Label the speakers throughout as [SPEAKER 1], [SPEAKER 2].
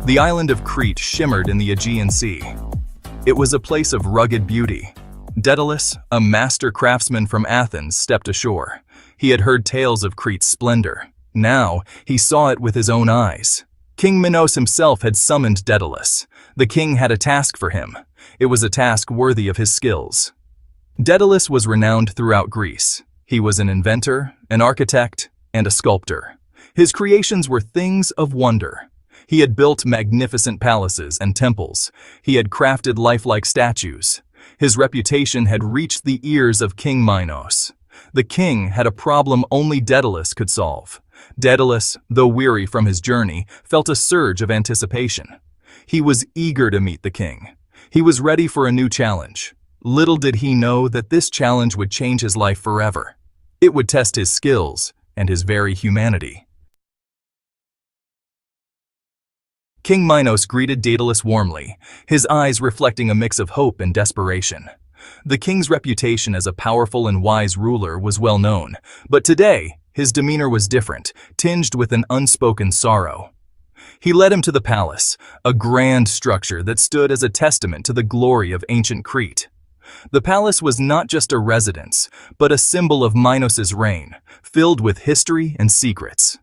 [SPEAKER 1] The island of Crete shimmered in the Aegean Sea. It was a place of rugged beauty. Dédalus, a master craftsman from Athens, stepped ashore. He had heard tales of Crete's splendor. Now, he saw it with his own eyes. King Minos himself had summoned Dédalus. The king had a task for him. It was a task worthy of his skills. Dédalus was renowned throughout Greece. He was an inventor, an architect, and a sculptor. His creations were things of wonder. He had built magnificent palaces and temples. He had crafted lifelike statues. His reputation had reached the ears of King Minos. The king had a problem only Dédalus could solve. Dédalus, though weary from his journey, felt a surge of anticipation. He was eager to meet the king. He was ready for a new challenge. Little did he know that this challenge would change his life forever. It would test his skills and his very humanity. King Minos greeted Dédalus warmly, his eyes reflecting a mix of hope and desperation. The king's reputation as a powerful and wise ruler was well known, but today, his demeanor was different, tinged with an unspoken sorrow. He led him to the palace, a grand structure that stood as a testament to the glory of ancient Crete. The palace was not just a residence, but a symbol of Minos's reign, filled with history and secrets.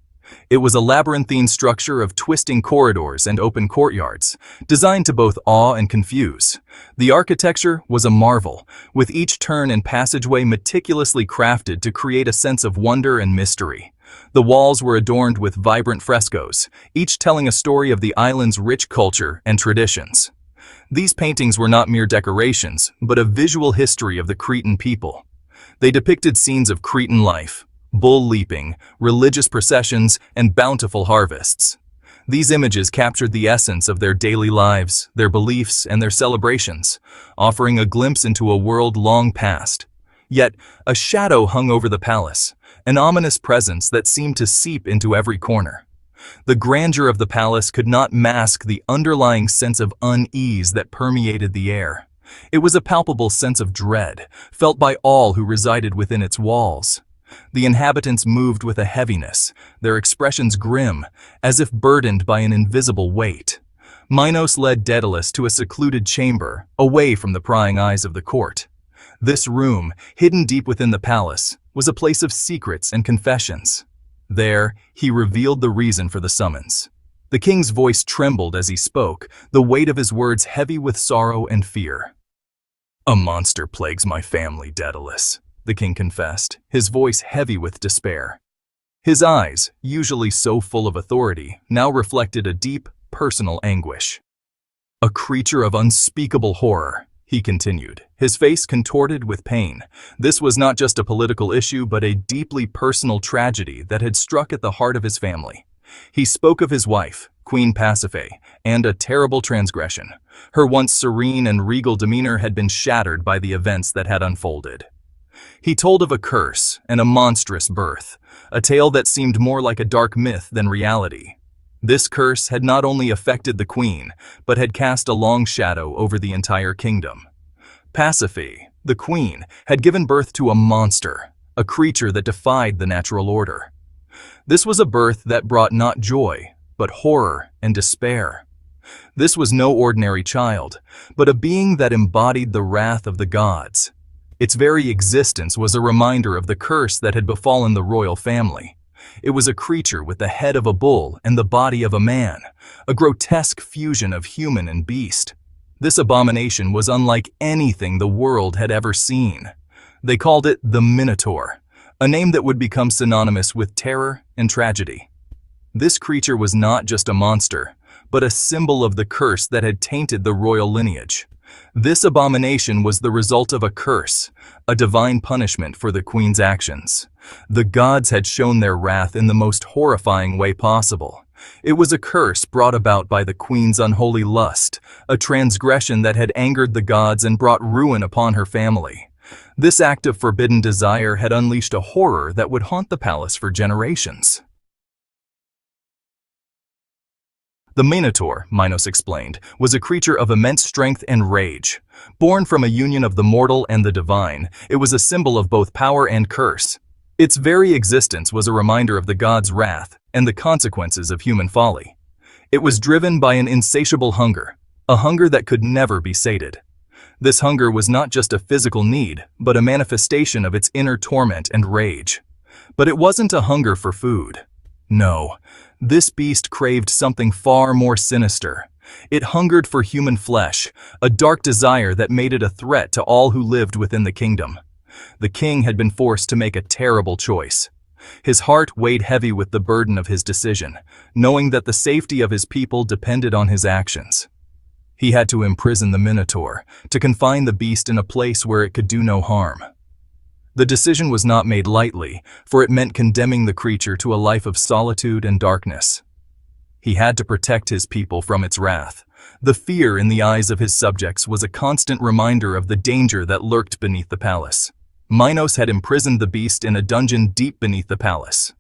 [SPEAKER 1] It was a labyrinthine structure of twisting corridors and open courtyards, designed to both awe and confuse. The architecture was a marvel, with each turn and passageway meticulously crafted to create a sense of wonder and mystery. The walls were adorned with vibrant frescoes, each telling a story of the island's rich culture and traditions. These paintings were not mere decorations, but a visual history of the Cretan people. They depicted scenes of Cretan life, bull leaping, religious processions, and bountiful harvests. These images captured the essence of their daily lives, their beliefs, and their celebrations, offering a glimpse into a world long past. Yet, a shadow hung over the palace, an ominous presence that seemed to seep into every corner. The grandeur of the palace could not mask the underlying sense of unease that permeated the air. It was a palpable sense of dread, felt by all who resided within its walls. The inhabitants moved with a heaviness, their expressions grim, as if burdened by an invisible weight. Minos led Dédalus to a secluded chamber, away from the prying eyes of the court. This room, hidden deep within the palace, was a place of secrets and confessions. There, he revealed the reason for the summons. The king's voice trembled as he spoke, the weight of his words heavy with sorrow and fear. "A monster plagues my family, Dédalus," the king confessed, his voice heavy with despair. His eyes, usually so full of authority, now reflected a deep, personal anguish. "A creature of unspeakable horror," he continued, his face contorted with pain. This was not just a political issue, but a deeply personal tragedy that had struck at the heart of his family. He spoke of his wife, Queen Pasiphae, and a terrible transgression. Her once serene and regal demeanor had been shattered by the events that had unfolded. He told of a curse and a monstrous birth, a tale that seemed more like a dark myth than reality. This curse had not only affected the queen, but had cast a long shadow over the entire kingdom. Pasiphae, the queen, had given birth to a monster, a creature that defied the natural order. This was a birth that brought not joy, but horror and despair. This was no ordinary child, but a being that embodied the wrath of the gods. Its very existence was a reminder of the curse that had befallen the royal family. It was a creature with the head of a bull and the body of a man, a grotesque fusion of human and beast. This abomination was unlike anything the world had ever seen. They called it the Minotaur, a name that would become synonymous with terror and tragedy. This creature was not just a monster, but a symbol of the curse that had tainted the royal lineage. This abomination was the result of a curse, a divine punishment for the queen's actions. The gods had shown their wrath in the most horrifying way possible. It was a curse brought about by the queen's unholy lust, a transgression that had angered the gods and brought ruin upon her family. This act of forbidden desire had unleashed a horror that would haunt the palace for generations. The Minotaur, Minos explained, was a creature of immense strength and rage. Born from a union of the mortal and the divine, it was a symbol of both power and curse. Its very existence was a reminder of the gods' wrath and the consequences of human folly. It was driven by an insatiable hunger, a hunger that could never be sated. This hunger was not just a physical need, but a manifestation of its inner torment and rage. But it wasn't a hunger for food. No, this beast craved something far more sinister. It hungered for human flesh, a dark desire that made it a threat to all who lived within the kingdom. The king had been forced to make a terrible choice. His heart weighed heavy with the burden of his decision, knowing that the safety of his people depended on his actions. He had to imprison the Minotaur, to confine the beast in a place where it could do no harm. The decision was not made lightly, for it meant condemning the creature to a life of solitude and darkness. He had to protect his people from its wrath. The fear in the eyes of his subjects was a constant reminder of the danger that lurked beneath the palace. Minos had imprisoned the beast in a dungeon deep beneath the palace.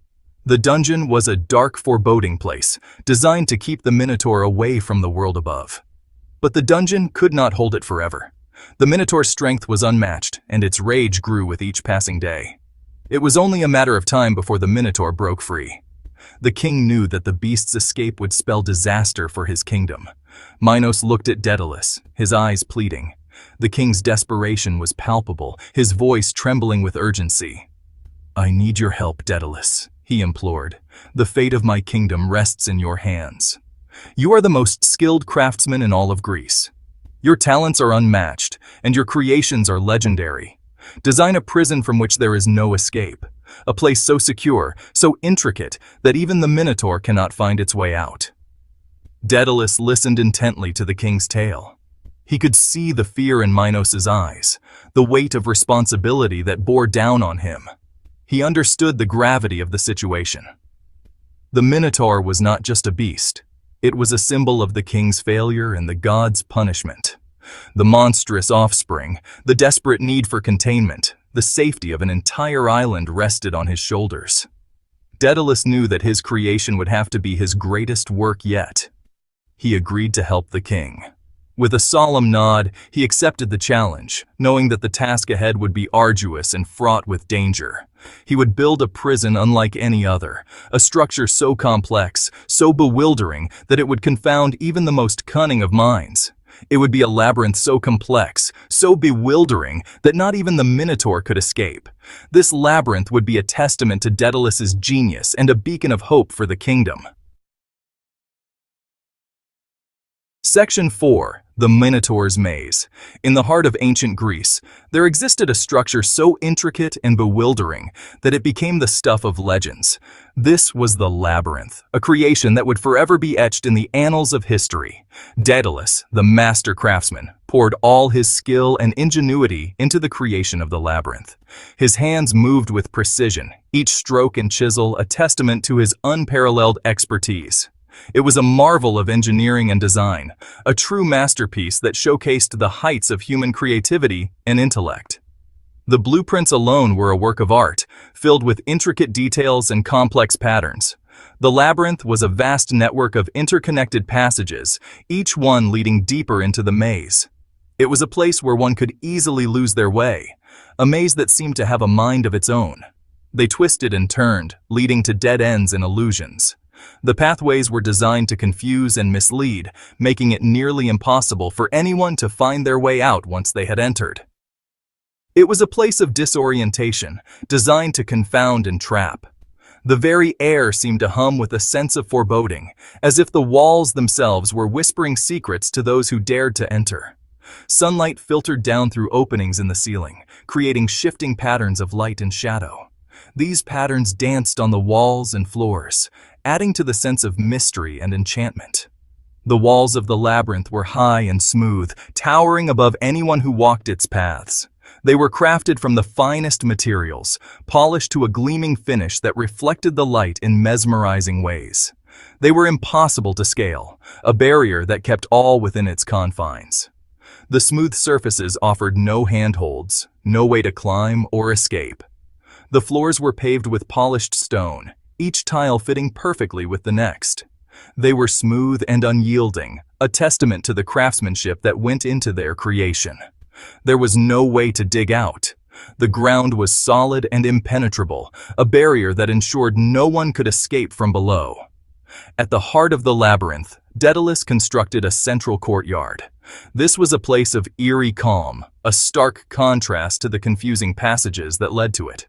[SPEAKER 1] The dungeon was a dark, foreboding place, designed to keep the Minotaur away from the world above. But the dungeon could not hold it forever. The Minotaur's strength was unmatched, and its rage grew with each passing day. It was only a matter of time before the Minotaur broke free. The king knew that the beast's escape would spell disaster for his kingdom. Minos looked at Dédalus, his eyes pleading. The king's desperation was palpable, his voice trembling with urgency. "I need your help, Dédalus," he implored. "The fate of my kingdom rests in your hands. You are the most skilled craftsman in all of Greece. Your talents are unmatched, and your creations are legendary. Design a prison from which there is no escape, a place so secure, so intricate, that even the Minotaur cannot find its way out." Dédalus listened intently to the king's tale. He could see the fear in Minos's eyes, the weight of responsibility that bore down on him. He understood the gravity of the situation. The Minotaur was not just a beast. It was a symbol of the king's failure and the god's punishment. The monstrous offspring, the desperate need for containment, the safety of an entire island rested on his shoulders. Dédalus knew that his creation would have to be his greatest work yet. He agreed to help the king. With a solemn nod, he accepted the challenge, knowing that the task ahead would be arduous and fraught with danger. He would build a prison unlike any other, a structure so complex, so bewildering, that it would confound even the most cunning of minds. It would be a labyrinth so complex, so bewildering, that not even the Minotaur could escape. This labyrinth would be a testament to Dédalus's genius and a beacon of hope for the kingdom. Section 4. The Minotaur's Maze. In the heart of ancient Greece, there existed a structure so intricate and bewildering that it became the stuff of legends. This was the Labyrinth, a creation that would forever be etched in the annals of history. Dédalus, the master craftsman, poured all his skill and ingenuity into the creation of the labyrinth. His hands moved with precision, each stroke and chisel a testament to his unparalleled expertise. It was a marvel of engineering and design, a true masterpiece that showcased the heights of human creativity and intellect. The blueprints alone were a work of art, filled with intricate details and complex patterns. The labyrinth was a vast network of interconnected passages, each one leading deeper into the maze. It was a place where one could easily lose their way, a maze that seemed to have a mind of its own. They twisted and turned, leading to dead ends and illusions. The pathways were designed to confuse and mislead, making it nearly impossible for anyone to find their way out once they had entered. It was a place of disorientation, designed to confound and trap. The very air seemed to hum with a sense of foreboding, as if the walls themselves were whispering secrets to those who dared to enter. Sunlight filtered down through openings in the ceiling, creating shifting patterns of light and shadow. These patterns danced on the walls and floors, adding to the sense of mystery and enchantment. The walls of the labyrinth were high and smooth, towering above anyone who walked its paths. They were crafted from the finest materials, polished to a gleaming finish that reflected the light in mesmerizing ways. They were impossible to scale, a barrier that kept all within its confines. The smooth surfaces offered no handholds, no way to climb or escape. The floors were paved with polished stone, each tile fitting perfectly with the next. They were smooth and unyielding, a testament to the craftsmanship that went into their creation. There was no way to dig out. The ground was solid and impenetrable, a barrier that ensured no one could escape from below. At the heart of the labyrinth, Dédalus constructed a central courtyard. This was a place of eerie calm, a stark contrast to the confusing passages that led to it.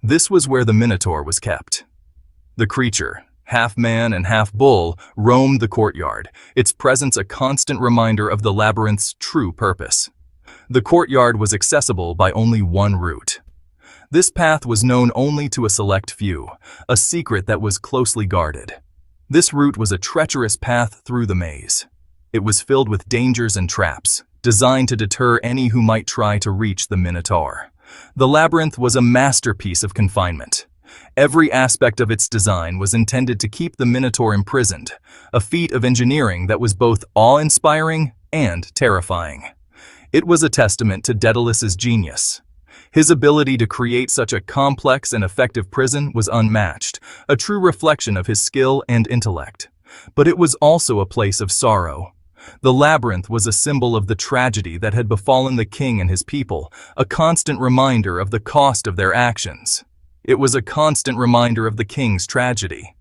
[SPEAKER 1] This was where the Minotaur was kept. The creature, half man and half bull, roamed the courtyard, its presence a constant reminder of the labyrinth's true purpose. The courtyard was accessible by only one route. This path was known only to a select few, a secret that was closely guarded. This route was a treacherous path through the maze. It was filled with dangers and traps, designed to deter any who might try to reach the Minotaur. The labyrinth was a masterpiece of confinement. Every aspect of its design was intended to keep the Minotaur imprisoned, a feat of engineering that was both awe-inspiring and terrifying. It was a testament to Dédalus's genius. His ability to create such a complex and effective prison was unmatched, a true reflection of his skill and intellect. But it was also a place of sorrow. The labyrinth was a symbol of the tragedy that had befallen the king and his people, a constant reminder of the cost of their actions. It was a constant reminder of the king's tragedy.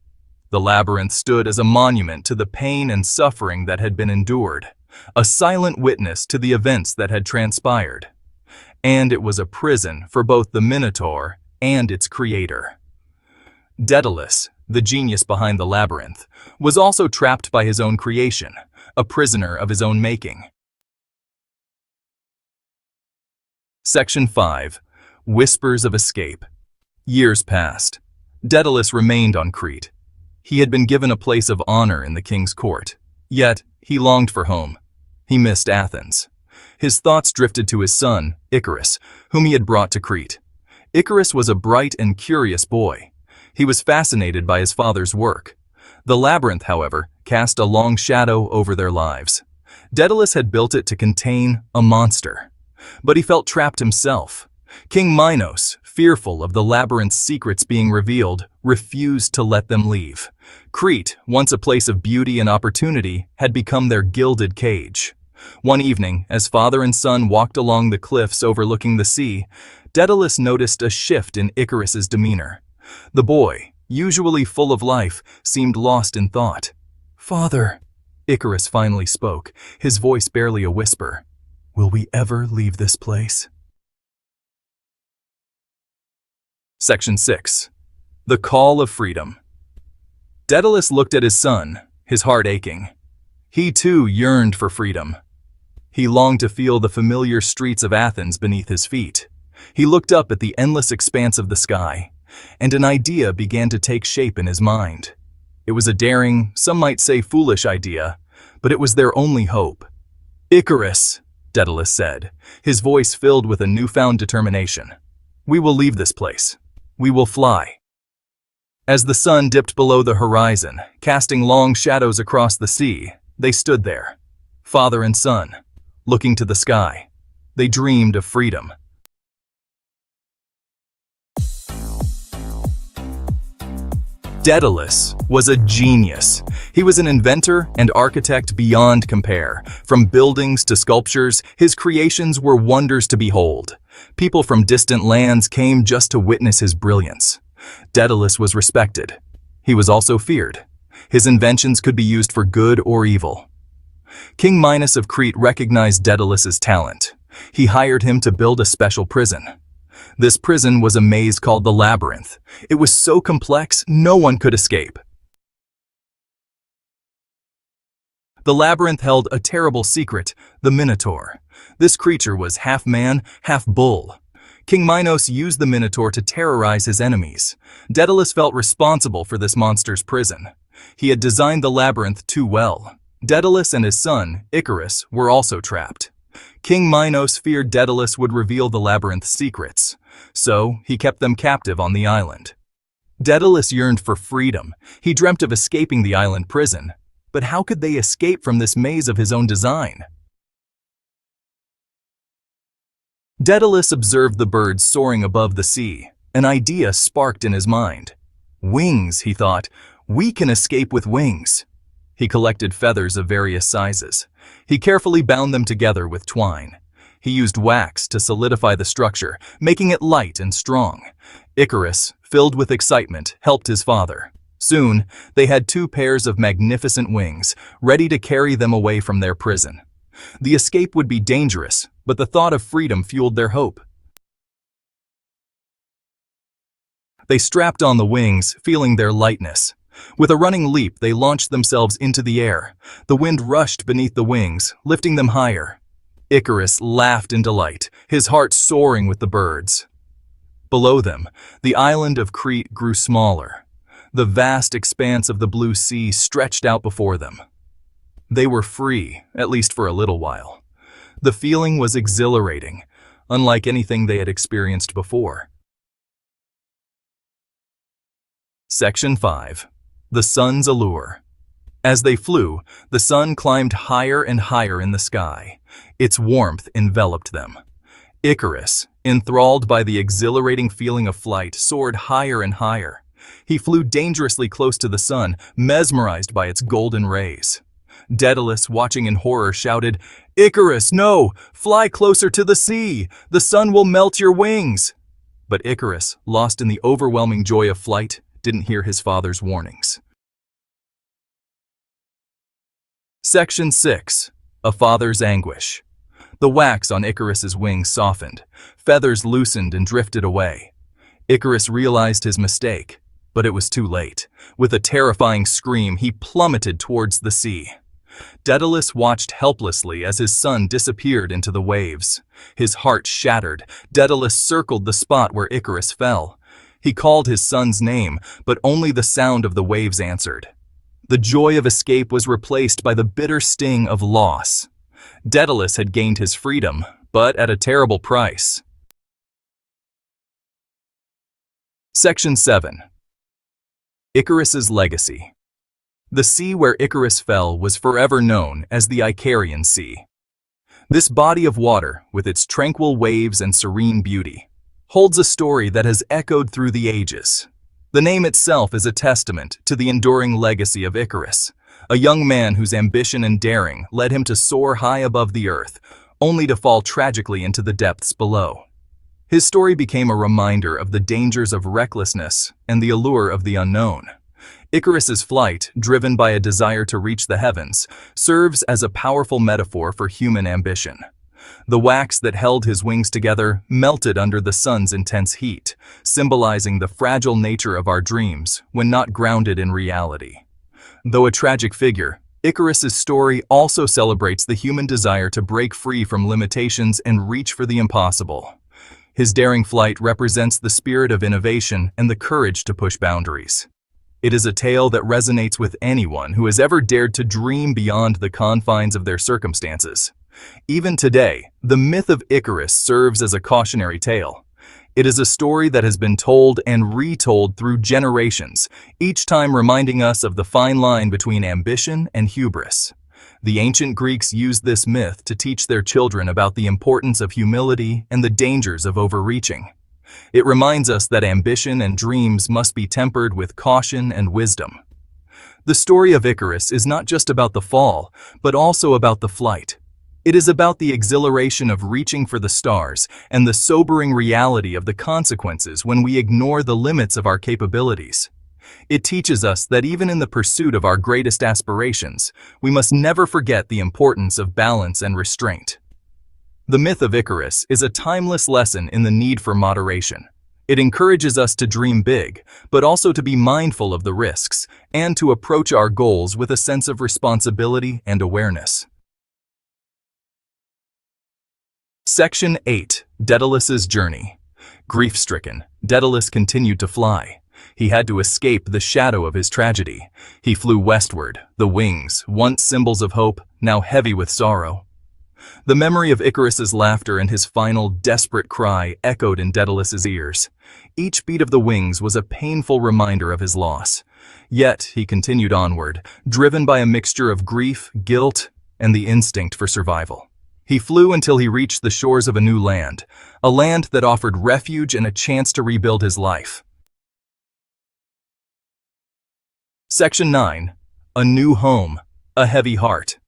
[SPEAKER 1] The labyrinth stood as a monument to the pain and suffering that had been endured, a silent witness to the events that had transpired. And it was a prison for both the Minotaur and its creator. Dédalus, the genius behind the labyrinth, was also trapped by his own creation, a prisoner of his own making. Section 5. Whispers of Escape. Years passed. Dédalus remained on Crete. He had been given a place of honor in the king's court. Yet, he longed for home. He missed Athens. His thoughts drifted to his son, Icarus, whom he had brought to Crete. Icarus was a bright and curious boy. He was fascinated by his father's work. The labyrinth, however, cast a long shadow over their lives. Dédalus had built it to contain a monster. But he felt trapped himself. King Minos, fearful of the labyrinth's secrets being revealed, refused to let them leave. Crete, once a place of beauty and opportunity, had become their gilded cage. One evening, as father and son walked along the cliffs overlooking the sea, Dédalus noticed a shift in Icarus's demeanor. The boy, usually full of life, seemed lost in thought. "Father," Icarus finally spoke, his voice barely a whisper, "will we ever leave this place?" Section 6. The Call of Freedom. Dédalus looked at his son, his heart aching. He too yearned for freedom. He longed to feel the familiar streets of Athens beneath his feet. He looked up at the endless expanse of the sky, and an idea began to take shape in his mind. It was a daring, some might say foolish idea, but it was their only hope. "Icarus," Dédalus said, his voice filled with a newfound determination. "We will leave this place. We will fly." As the sun dipped below the horizon, casting long shadows across the sea, they stood there, father and son, looking to the sky. They dreamed of freedom. Dédalus was a genius. He was an inventor and architect beyond compare. From buildings to sculptures, his creations were wonders to behold. People from distant lands came just to witness his brilliance. Dédalus was respected. He was also feared. His inventions could be used for good or evil. King Minos of Crete recognized Dédalus's talent. He hired him to build a special prison. This prison was a maze called the Labyrinth. It was so complex, no one could escape. The labyrinth held a terrible secret, the Minotaur. This creature was half man, half bull. King Minos used the Minotaur to terrorize his enemies. Dédalus felt responsible for this monster's prison. He had designed the labyrinth too well. Dédalus and his son, Icarus, were also trapped. King Minos feared Dédalus would reveal the labyrinth's secrets, so he kept them captive on the island. Dédalus yearned for freedom. He dreamt of escaping the island prison. But how could they escape from this maze of his own design? Dédalus observed the birds soaring above the sea. An idea sparked in his mind. Wings, he thought. We can escape with wings. He collected feathers of various sizes. He carefully bound them together with twine. He used wax to solidify the structure, making it light and strong. Icarus, filled with excitement, helped his father. Soon, they had two pairs of magnificent wings, ready to carry them away from their prison. The escape would be dangerous, but the thought of freedom fueled their hope. They strapped on the wings, feeling their lightness. With a running leap, they launched themselves into the air. The wind rushed beneath the wings, lifting them higher. Icarus laughed in delight, his heart soaring with the birds. Below them, the island of Crete grew smaller. The vast expanse of the blue sea stretched out before them. They were free, at least for a little while. The feeling was exhilarating, unlike anything they had experienced before. Section 5. The Sun's Allure. As they flew, the sun climbed higher and higher in the sky. Its warmth enveloped them. Icarus, enthralled by the exhilarating feeling of flight, soared higher and higher. He flew dangerously close to the sun, mesmerized by its golden rays. Dédalus, watching in horror, shouted, "Icarus, no! Fly closer to the sea! The sun will melt your wings!" But Icarus, lost in the overwhelming joy of flight, didn't hear his father's warnings. Section 6. A Father's Anguish. The wax on Icarus's wings softened. Feathers loosened and drifted away. Icarus realized his mistake, but it was too late. With a terrifying scream, he plummeted towards the sea. Dédalus watched helplessly as his son disappeared into the waves. His heart shattered. Dédalus circled the spot where Icarus fell. He called his son's name, but only the sound of the waves answered. The joy of escape was replaced by the bitter sting of loss. Dédalus had gained his freedom, but at a terrible price. Section 7. Icarus's Legacy. The sea where Icarus fell was forever known as the Icarian Sea. This body of water, with its tranquil waves and serene beauty, holds a story that has echoed through the ages. The name itself is a testament to the enduring legacy of Icarus, a young man whose ambition and daring led him to soar high above the earth, only to fall tragically into the depths below. His story became a reminder of the dangers of recklessness and the allure of the unknown. Icarus's flight, driven by a desire to reach the heavens, serves as a powerful metaphor for human ambition. The wax that held his wings together melted under the sun's intense heat, symbolizing the fragile nature of our dreams when not grounded in reality. Though a tragic figure, Icarus's story also celebrates the human desire to break free from limitations and reach for the impossible. His daring flight represents the spirit of innovation and the courage to push boundaries. It is a tale that resonates with anyone who has ever dared to dream beyond the confines of their circumstances. Even today, the myth of Icarus serves as a cautionary tale. It is a story that has been told and retold through generations, each time reminding us of the fine line between ambition and hubris. The ancient Greeks used this myth to teach their children about the importance of humility and the dangers of overreaching. It reminds us that ambition and dreams must be tempered with caution and wisdom. The story of Icarus is not just about the fall, but also about the flight. It is about the exhilaration of reaching for the stars and the sobering reality of the consequences when we ignore the limits of our capabilities. It teaches us that even in the pursuit of our greatest aspirations, we must never forget the importance of balance and restraint. The myth of Icarus is a timeless lesson in the need for moderation. It encourages us to dream big, but also to be mindful of the risks and to approach our goals with a sense of responsibility and awareness. Section 8. Dédalus's Journey. Grief-stricken, Dédalus continued to fly. He had to escape the shadow of his tragedy. He flew westward, the wings, once symbols of hope, now heavy with sorrow. The memory of Icarus's laughter and his final, desperate cry echoed in Dédalus's ears. Each beat of the wings was a painful reminder of his loss. Yet he continued onward, driven by a mixture of grief, guilt, and the instinct for survival. He flew until he reached the shores of a new land, a land that offered refuge and a chance to rebuild his life. Section 9. A New Home, a Heavy Heart.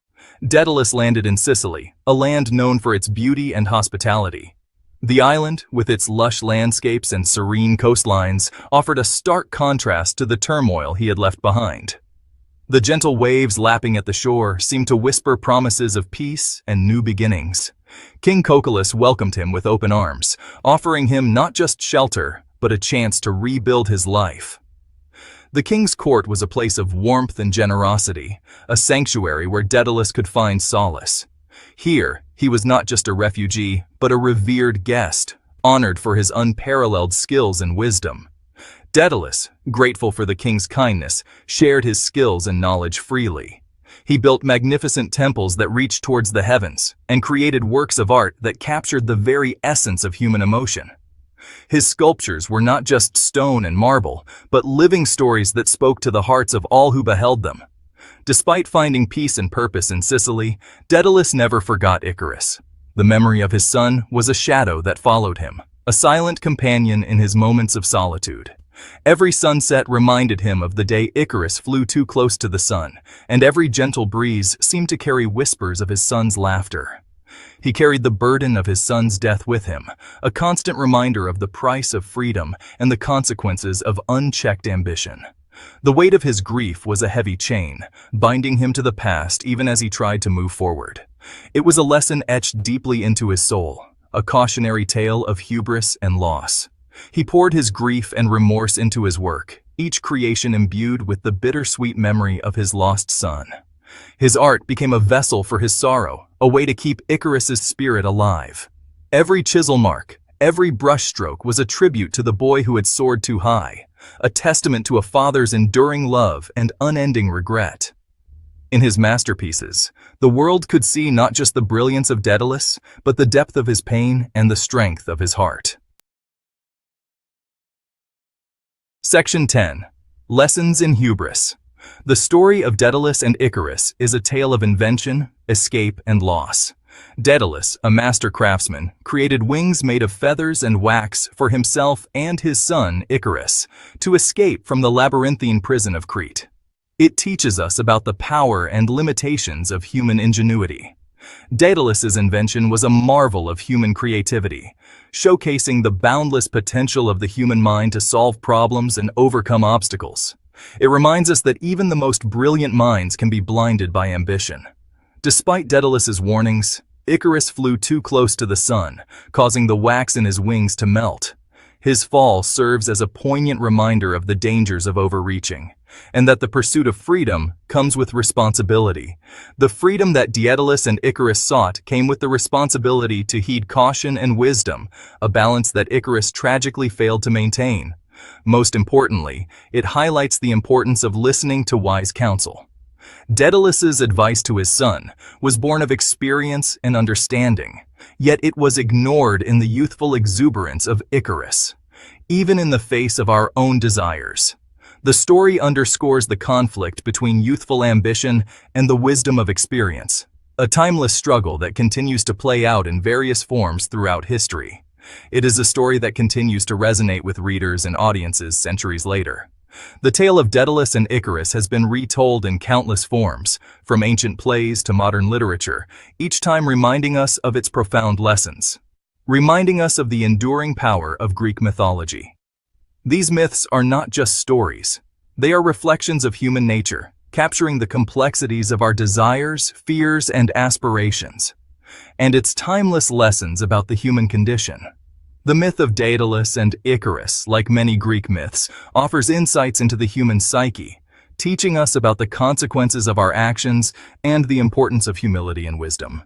[SPEAKER 1] Dédalus landed in Sicily, a land known for its beauty and hospitality. The island, with its lush landscapes and serene coastlines, offered a stark contrast to the turmoil he had left behind. The gentle waves lapping at the shore seemed to whisper promises of peace and new beginnings. King Kokolos welcomed him with open arms, offering him not just shelter, but a chance to rebuild his life. The king's court was a place of warmth and generosity, a sanctuary where Dédalus could find solace. Here, he was not just a refugee, but a revered guest, honored for his unparalleled skills and wisdom. Dédalus, grateful for the king's kindness, shared his skills and knowledge freely. He built magnificent temples that reached towards the heavens and created works of art that captured the very essence of human emotion. His sculptures were not just stone and marble, but living stories that spoke to the hearts of all who beheld them. Despite finding peace and purpose in Sicily, Dédalus never forgot Icarus. The memory of his son was a shadow that followed him, a silent companion in his moments of solitude. Every sunset reminded him of the day Icarus flew too close to the sun, and every gentle breeze seemed to carry whispers of his son's laughter. He carried the burden of his son's death with him, a constant reminder of the price of freedom and the consequences of unchecked ambition. The weight of his grief was a heavy chain, binding him to the past even as he tried to move forward. It was a lesson etched deeply into his soul, a cautionary tale of hubris and loss. He poured his grief and remorse into his work, each creation imbued with the bittersweet memory of his lost son. His art became a vessel for his sorrow, a way to keep Icarus's spirit alive. Every chisel mark, every brushstroke was a tribute to the boy who had soared too high, a testament to a father's enduring love and unending regret. In his masterpieces, the world could see not just the brilliance of Dédalus, but the depth of his pain and the strength of his heart. Section 10. Lessons in Hubris. The story of Dédalus and Icarus is a tale of invention, escape, and loss. Dédalus, a master craftsman, created wings made of feathers and wax for himself and his son, Icarus, to escape from the labyrinthine prison of Crete. It teaches us about the power and limitations of human ingenuity. Dédalus's invention was a marvel of human creativity, showcasing the boundless potential of the human mind to solve problems and overcome obstacles. It reminds us that even the most brilliant minds can be blinded by ambition. Despite Dédalus's warnings, Icarus flew too close to the sun, causing the wax in his wings to melt. His fall serves as a poignant reminder of the dangers of overreaching, and that the pursuit of freedom comes with responsibility. The freedom that Dédalus and Icarus sought came with the responsibility to heed caution and wisdom, a balance that Icarus tragically failed to maintain. Most importantly, it highlights the importance of listening to wise counsel. Dédalus's advice to his son was born of experience and understanding, yet it was ignored in the youthful exuberance of Icarus, even in the face of our own desires. The story underscores the conflict between youthful ambition and the wisdom of experience, a timeless struggle that continues to play out in various forms throughout history. It is a story that continues to resonate with readers and audiences centuries later. The tale of Dédalus and Icarus has been retold in countless forms, from ancient plays to modern literature, each time reminding us of its profound lessons, reminding us of the enduring power of Greek mythology. These myths are not just stories. They are reflections of human nature, capturing the complexities of our desires, fears, and aspirations, and its timeless lessons about the human condition. The myth of Dédalus and Icarus, like many Greek myths, offers insights into the human psyche, teaching us about the consequences of our actions and the importance of humility and wisdom.